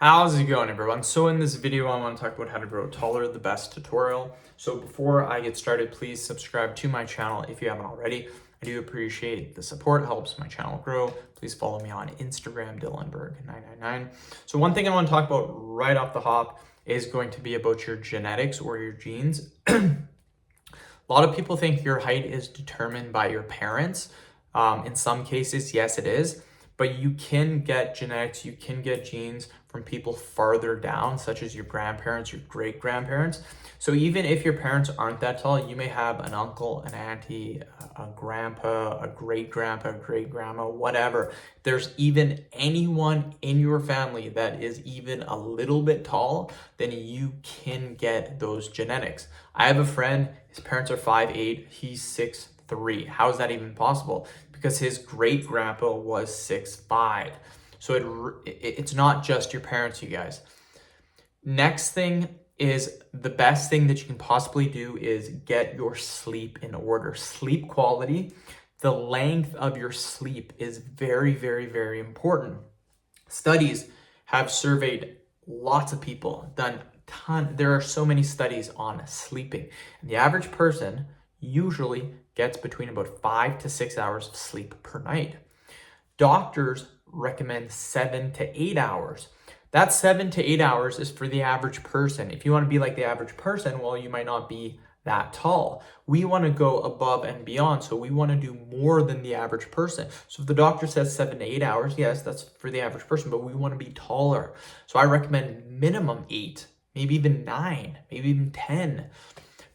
How's it going, everyone? So in this video, I want to talk about how to grow taller, the best tutorial. So before I get started, please subscribe to my channel if you haven't already. I do appreciate the support, it helps my channel grow. Please follow me on Instagram, Dylanberg999. So one thing I want to talk about right off the hop is going to be about your genetics or your genes. A lot of people think your height is determined by your parents. In some cases, yes, it is. But you can get genetics, you can get genes from people farther down, such as your grandparents, your great-grandparents. So even if your parents aren't that tall, you may have an uncle, an auntie, a grandpa, a great-grandpa, a great-grandma, whatever. There's even anyone in your family that is even a little bit tall, then you can get those genetics. I have a friend, his parents are 5'8", he's 6'3". How is that even possible? Because his great grandpa was 6'5". So it's not just your parents, you guys. Next thing is the best thing that you can possibly do is get your sleep in order. Sleep quality, the length of your sleep is very, very, very important. Studies have surveyed lots of people, there are so many studies on sleeping. And the average person usually gets between about 5 to 6 hours of sleep per night. Doctors recommend 7 to 8 hours. That 7 to 8 hours is for the average person. If you want to be like the average person, well, you might not be that tall. We want to go above and beyond. So we want to do more than the average person. So if the doctor says 7 to 8 hours, yes, that's for the average person, but we want to be taller. So I recommend minimum 8, maybe even 9, maybe even 10.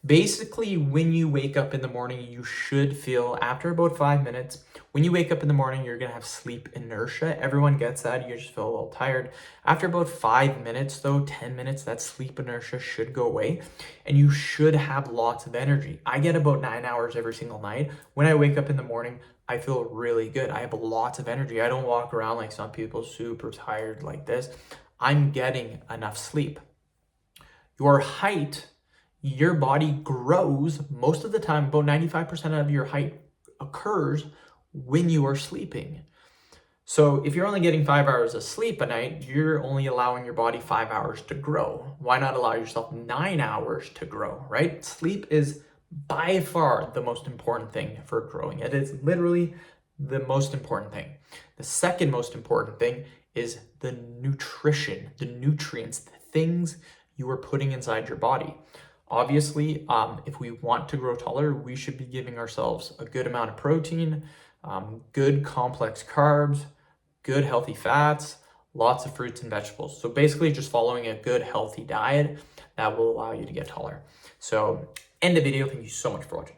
Basically, when you wake up in the morning, you should feel, after about 5 minutes, when you wake up in the morning, you're going to have sleep inertia. Everyone gets that. You just feel a little tired. After about 5 minutes, though, 10 minutes, that sleep inertia should go away, and you should have lots of energy. I get about 9 hours every single night. When I wake up in the morning, I feel really good. I have lots of energy. I don't walk around like some people super tired like this. I'm getting enough sleep. Your height, your body grows most of the time, about 95% of your height occurs when you are sleeping. So if you're only getting 5 hours of sleep a night, you're only allowing your body 5 hours to grow. Why not allow yourself 9 hours to grow, right? Sleep is by far the most important thing for growing. It is literally the most important thing. The second most important thing is the nutrition, the nutrients, the things you are putting inside your body. Obviously, if we want to grow taller, we should be giving ourselves a good amount of protein, good complex carbs, good healthy fats, lots of fruits and vegetables. So basically just following a good healthy diet that will allow you to get taller. So end the video. Thank you so much for watching.